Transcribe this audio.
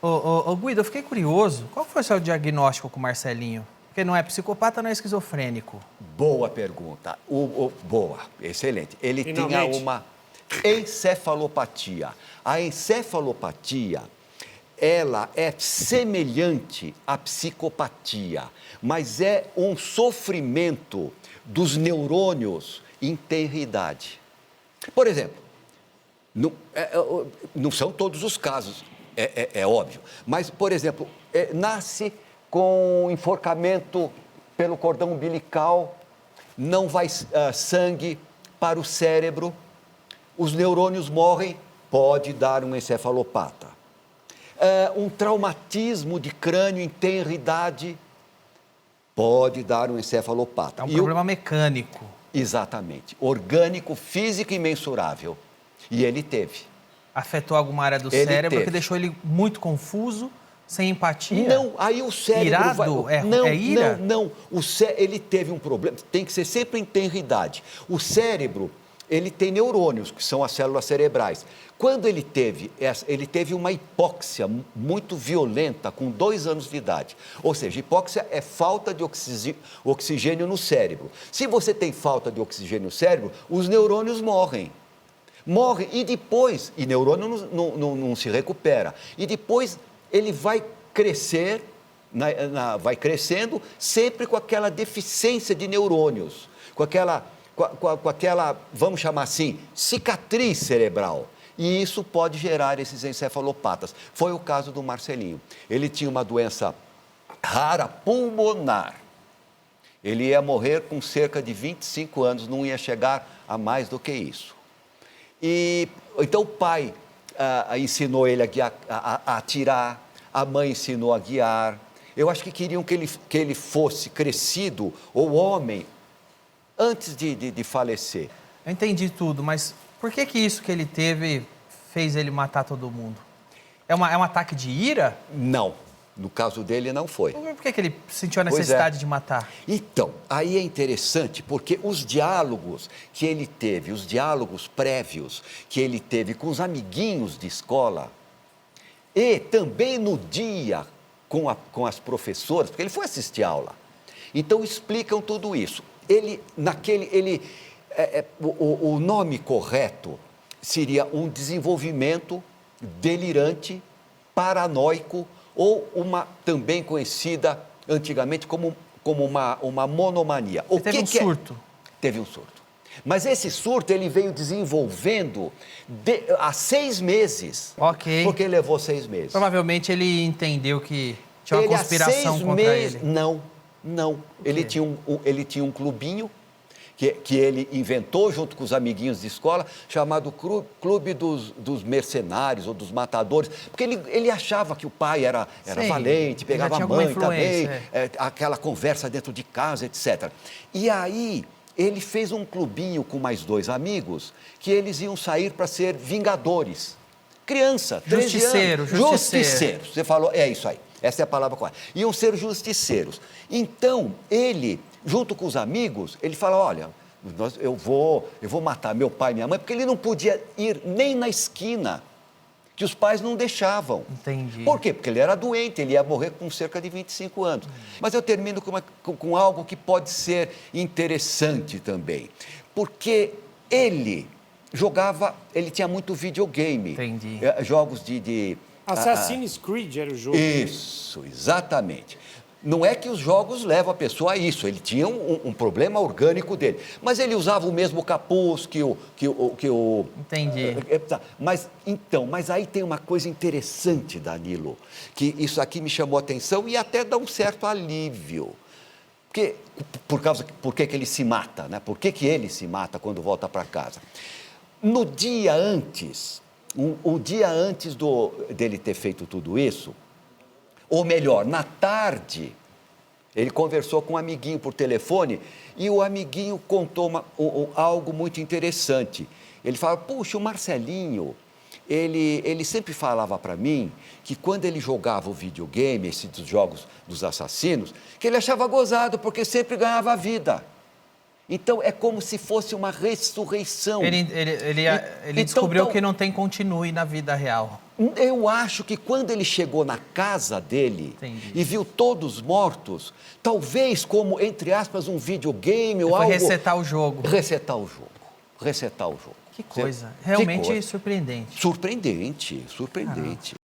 Ô, Guido, eu fiquei curioso. Qual foi o seu diagnóstico com o Marcelinho? Porque não é psicopata, não é esquizofrênico. Boa pergunta. Boa, excelente. Ele tinha Finalmente. uma encefalopatia. A encefalopatia, ela é semelhante à psicopatia, mas é um sofrimento dos neurônios em tenra idade. Por exemplo, não são todos os casos, é óbvio, mas, por exemplo, nasce com enforcamento pelo cordão umbilical, não vai sangue para o cérebro, os neurônios morrem, pode dar um encefalopata. Um traumatismo de crânio em tenra idade, pode dar um encefalopata. É um problema mecânico. Exatamente. Orgânico, físico e imensurável. E ele teve. Afetou alguma área do cérebro que deixou ele muito confuso, sem empatia? Não, aí o cérebro... Irado? Não, é ira? Não. Ele teve um problema, tem que ser sempre em tenra idade. O cérebro, ele tem neurônios, que são as células cerebrais. Quando ele teve uma hipóxia muito violenta, com 2 anos de idade. Ou seja, hipóxia é falta de oxigênio no cérebro. Se você tem falta de oxigênio no cérebro, os neurônios morrem. E depois, neurônio não se recupera. E depois ele vai crescer, vai crescendo sempre com aquela deficiência de neurônios, com aquela, vamos chamar assim, cicatriz cerebral. E isso pode gerar esses encefalopatas. Foi o caso do Marcelinho. Ele tinha uma doença rara pulmonar. Ele ia morrer com cerca de 25 anos, não ia chegar a mais do que isso. E então o pai ensinou ele a atirar, a mãe ensinou a guiar. Eu acho que queriam que ele fosse crescido, ou homem, antes de falecer. Eu entendi tudo, mas por que isso que ele teve fez ele matar todo mundo? É um ataque de ira? Não, no caso dele não foi. Por que ele sentiu a necessidade de matar? Então, aí é interessante, porque os diálogos que ele teve, os diálogos prévios que ele teve com os amiguinhos de escola, e também no dia com as professoras, porque ele foi assistir aula, então explicam tudo isso. O nome correto seria um desenvolvimento delirante, paranoico, ou também conhecida antigamente como uma monomania. Ele teve um surto. Teve um surto. Mas esse surto ele veio desenvolvendo há 6 meses. Ok. Porque levou 6 meses. Provavelmente ele entendeu que tinha uma conspiração contra ele. Não. Ele tinha um clubinho que ele inventou junto com os amiguinhos de escola, chamado Clube dos Mercenários ou dos Matadores, porque ele achava que o pai era valente, pegava a mãe também, aquela conversa dentro de casa, etc. E aí ele fez um clubinho com mais 2 amigos, que eles iam sair para ser vingadores. Criança, 13 anos. Justiceiro. Você falou, é isso aí, essa é a palavra correta. Iam ser justiceiros. Então, ele, junto com os amigos, ele fala, olha, eu vou matar meu pai e minha mãe, porque ele não podia ir nem na esquina, que os pais não deixavam. Entendi. Por quê? Porque ele era doente, ele ia morrer com cerca de 25 anos. Mas eu termino com algo que pode ser interessante também, porque ele tinha muito videogame. Entendi. Jogos de Assassin's Creed era o jogo. Isso, exatamente. Não é que os jogos levam a pessoa a isso, ele tinha um problema orgânico dele. Mas ele usava o mesmo capuz que o... Entendi. Mas aí tem uma coisa interessante, Danilo, que isso aqui me chamou a atenção e até dá um certo alívio. Por que ele se mata, né? Por que ele se mata quando volta para casa? No dia antes, um dia antes dele ter feito tudo isso, ou melhor, na tarde, ele conversou com um amiguinho por telefone e o amiguinho contou algo muito interessante. Ele fala, puxa, o Marcelinho, ele sempre falava para mim que quando ele jogava o videogame, esses jogos dos assassinos, que ele achava gozado porque sempre ganhava vida. Então, é como se fosse uma ressurreição. Ele descobriu que não tem continue na vida real. Eu acho que quando ele chegou na casa dele Entendi. e viu todos mortos, talvez como, entre aspas, um videogame ou Foi algo... resetar o jogo. Resetar o jogo. Resetar o jogo. Que coisa. Que Realmente coisa. surpreendente. Surpreendente, surpreendente.